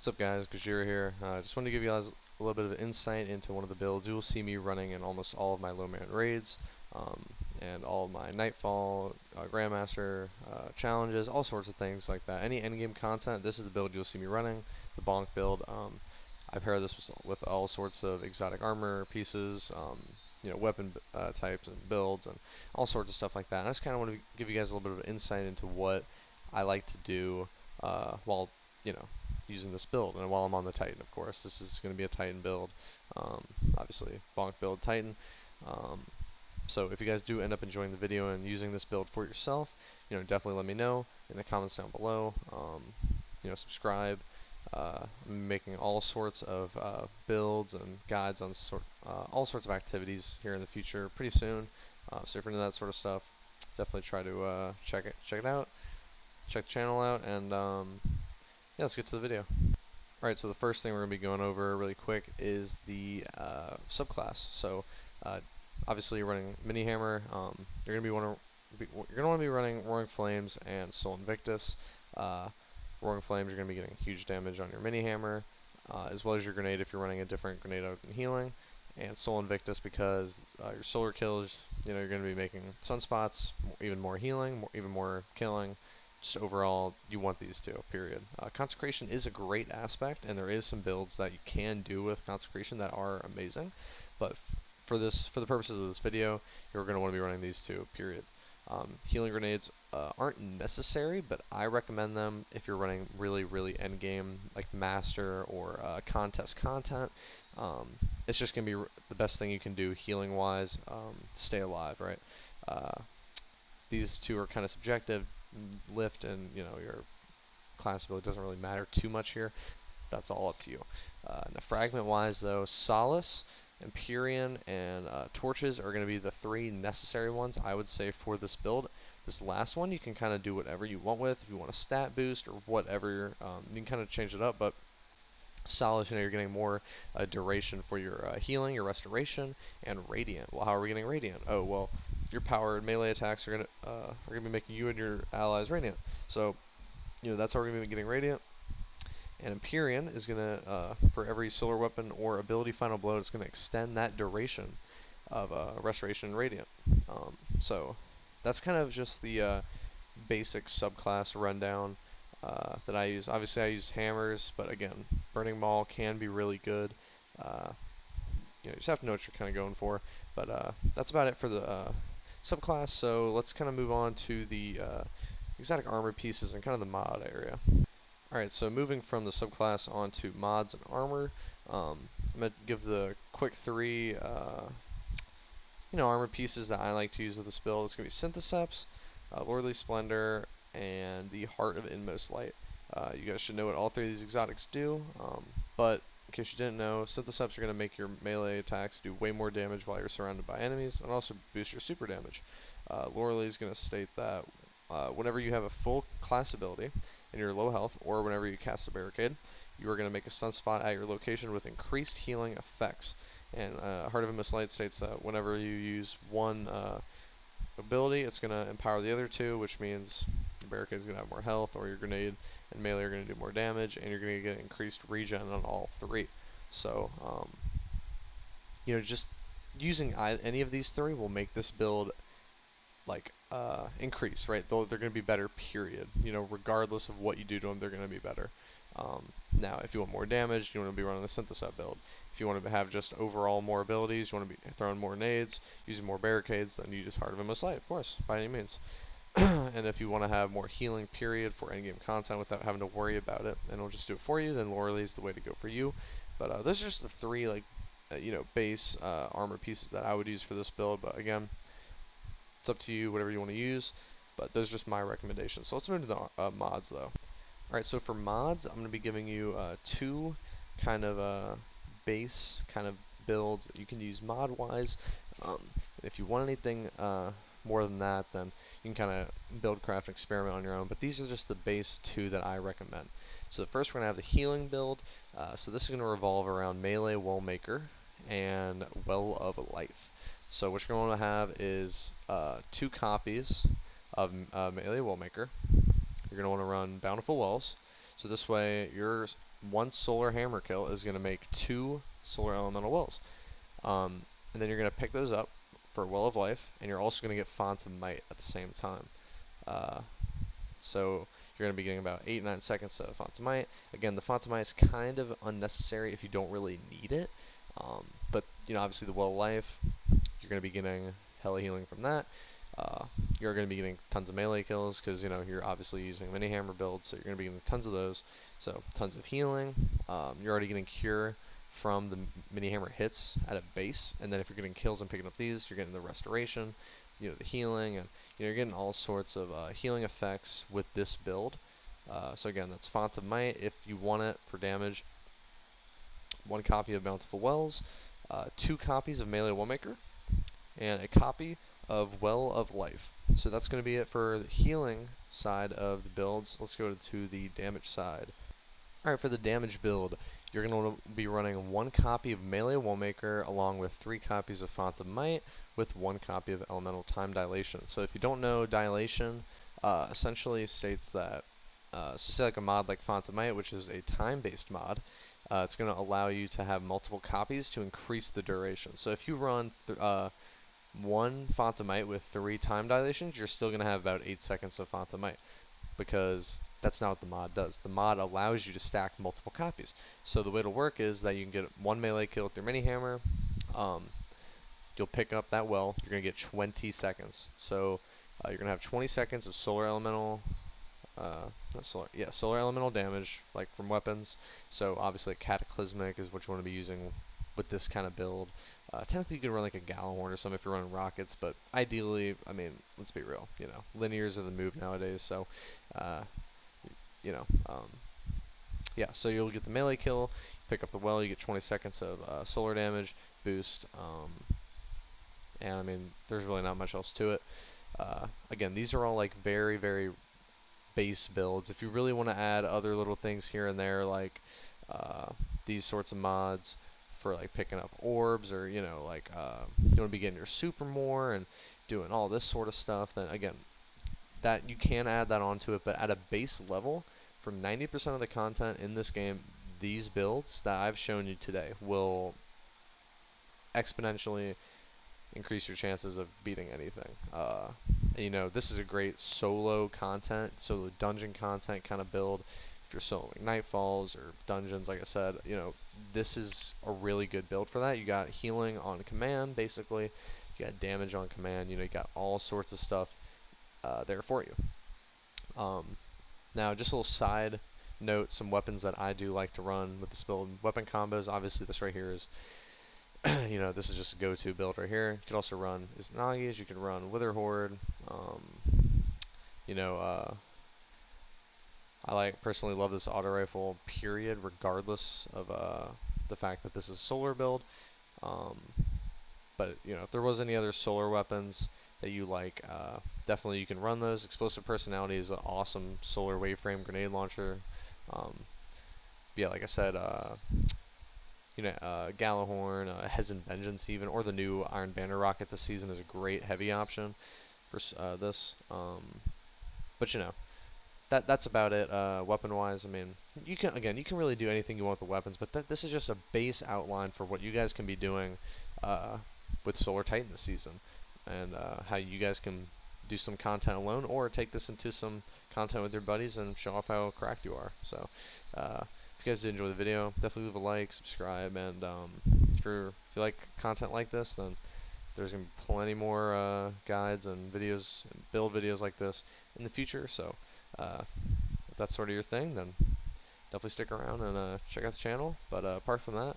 What's up guys, Gajira here. Just wanted to give you guys a little bit of insight into one of the builds you will see me running in almost all of my low man raids, and all of my Nightfall, Grandmaster challenges, all sorts of things like that. Any endgame content, this is the build you'll see me running, the bonk build. I pair this with all sorts of exotic armor pieces, weapon types and builds, and all sorts of stuff like that. And I just kind of want to give you guys a little bit of insight into what I like to do while using this build, and while I'm on the Titan, of course. This is going to be a Titan build, obviously bonk build Titan. So if you guys do end up enjoying the video and using this build for yourself, definitely let me know in the comments down below. Subscribe. I'm making all sorts of builds and guides on all sorts of activities here in the future pretty soon. So if you're into that sort of stuff, definitely try to check it out, check the channel out, and yeah, let's get to the video. Alright, so the first thing we're going to be going over really quick is the subclass. So obviously you're running Mini Hammer. You're going to want to be running Roaring Flames and Soul Invictus. Roaring Flames, you're going to be getting huge damage on your Mini Hammer, as well as your grenade if you're running a different grenade other than healing. And Soul Invictus because your solar kills, you're going to be making sunspots, even more healing, even more killing. Just overall, you want these two, period. Consecration is a great aspect, and there is some builds that you can do with Consecration that are amazing, but for the purposes of this video, you're going to want to be running these two, period. Healing grenades aren't necessary, but I recommend them if you're running really endgame, like Master or contest content. It's just going to be the best thing you can do healing-wise, stay alive, right? These two are kind of subjective. Lift and your class ability doesn't really matter too much here. That's all up to you. Now fragment wise though, Solace, Empyrean, and Torches are going to be the three necessary ones I would say for this build. This last one you can kind of do whatever you want with. If you want a stat boost or whatever, you can kind of change it up, but Solace, you're getting more duration for your healing, your restoration, and radiant. Well, how are we getting radiant? Oh, well, your powered melee attacks are gonna be making you and your allies radiant. So, that's how we're gonna be getting radiant. And Empyrean is gonna, for every solar weapon or ability final blow, it's gonna extend that duration of restoration and radiant. So that's kind of just the basic subclass rundown that I use. Obviously I use hammers, but again, Burning Maul can be really good. You just have to know what you're kind of going for. But that's about it for the subclass, so let's kind of move on to the exotic armor pieces and kind of the mod area. Alright, so moving from the subclass onto mods and armor, I'm going to give the quick three armor pieces that I like to use with this build. It's going to be Syntheseps, Lordly Splendor, and the Heart of Inmost Light. You guys should know what all three of these exotics do, but in case you didn't know, Syntheseps are going to make your melee attacks do way more damage while you're surrounded by enemies, and also boost your super damage. Lorelei is going to state that whenever you have a full class ability and you're low health, or whenever you cast a barricade, you are going to make a sunspot at your location with increased healing effects. And Heart of Inmost Light states that whenever you use one ability, it's going to empower the other two, which means your barricade is going to have more health, or your grenade and melee are going to do more damage, and you're going to get increased regen on all three. So, just using any of these three will make this build like increase, right? They're going to be better, period. Regardless of what you do to them, they're going to be better. Now, if you want more damage, you want to be running the Synthesept build. If you want to have just overall more abilities, you want to be throwing more nades, using more barricades, then you just Heart of Inmost Light, of course, by any means. And if you want to have more healing, period, for endgame content without having to worry about it, and it'll just do it for you, then Lorelei is the way to go for you. But those are just the three, base armor pieces that I would use for this build. But again, it's up to you, whatever you want to use. But those are just my recommendations. So let's move to the mods, though. Alright, so for mods, I'm going to be giving you two kind of base kind of builds that you can use mod-wise. And if you want anything more than that, then you can kind of build, craft, and experiment on your own. But these are just the base two that I recommend. So the first, we're going to have the healing build. So this is going to revolve around Melee Wellmaker and Well of Life. So what you're going to have is two copies of Melee Wellmaker. You're going to want to run Bountiful Wells. So this way, your one solar hammer kill is going to make 2 solar elemental wells. And then you're going to pick those up for Well of Life, and you're also going to get Font of Might at the same time. So you're going to be getting about 8-9 seconds of Font of Might. Again, the Font of Might is kind of unnecessary if you don't really need it. But obviously the Well of Life, you're going to be getting hella healing from that. You're going to be getting tons of melee kills because you're obviously using a mini hammer build, so you're going to be getting tons of those. So tons of healing. You're already getting cure from the mini hammer hits at a base, and then if you're getting kills and picking up these, you're getting the restoration, the healing, and you're getting all sorts of healing effects with this build. So again, that's Font of Might if you want it for damage. 1 copy of Bountiful Wells, 2 copies of Melee Wellmaker, and a copy of Well of Life. So that's going to be it for the healing side of the builds. Let's go to the damage side. Alright, for the damage build, you're going to be running 1 copy of Melee Wellmaker along with 3 copies of Font of Might with 1 copy of Elemental Time Dilation. So if you don't know, Dilation essentially states that, so say like a mod like Font of Might, which is a time-based mod, it's going to allow you to have multiple copies to increase the duration. So if you run 1 Font of Might with 3 time dilations, you're still going to have about 8 seconds of Font of Might, because that's not what the mod does. The mod allows you to stack multiple copies. So the way it'll work is that you can get 1 melee kill with your mini hammer. You'll pick up that well. You're going to get 20 seconds. So you're going to have 20 seconds of solar elemental, solar elemental damage, like from weapons. So obviously cataclysmic is what you want to be using with this kind of build. Technically you could run like a Gallahorn or something if you're running rockets, but ideally, I mean, let's be real, linears are the move nowadays, so, you know, um, yeah, so you'll get the melee kill, pick up the well, you get 20 seconds of solar damage, boost, and I mean, there's really not much else to it. Again, these are all like very, very base builds. If you really want to add other little things here and there, like these sorts of mods for like picking up orbs, or you want to be getting your super more and doing all this sort of stuff, then again, that you can add that onto it. But at a base level, for 90% of the content in this game, these builds that I've shown you today will exponentially increase your chances of beating anything. This is a great solo content, solo dungeon content kind of build. If you're soloing Nightfalls or dungeons, like I said, this is a really good build for that. You got healing on command, basically. You got damage on command. You got all sorts of stuff there for you. Now, just a little side note, some weapons that I do like to run with this build. Weapon combos, obviously this right here is this is just a go-to build right here. You could also run Izanagi's, you can run Wither Horde. You know, I personally love this auto rifle, period, regardless of the fact that this is a solar build. But if there was any other solar weapons that you like, definitely you can run those. Explosive Personality is an awesome solar waveframe grenade launcher. Yeah, like I said, Gallahorn, Hezen Vengeance even, or the new Iron Banner rocket this season is a great heavy option for this. But that's about it. Weapon-wise, I mean, you can really do anything you want with the weapons, but this is just a base outline for what you guys can be doing with Solar Titan this season, and how you guys can do some content alone, or take this into some content with your buddies and show off how cracked you are. So, if you guys did enjoy the video, definitely leave a like, subscribe, and if you like content like this, then there's gonna be plenty more guides and videos, and build videos like this in the future. So, if that's sort of your thing, then definitely stick around and check out the channel. But apart from that,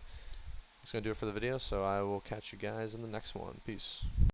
that's gonna do it for the video. So I will catch you guys in the next one. Peace.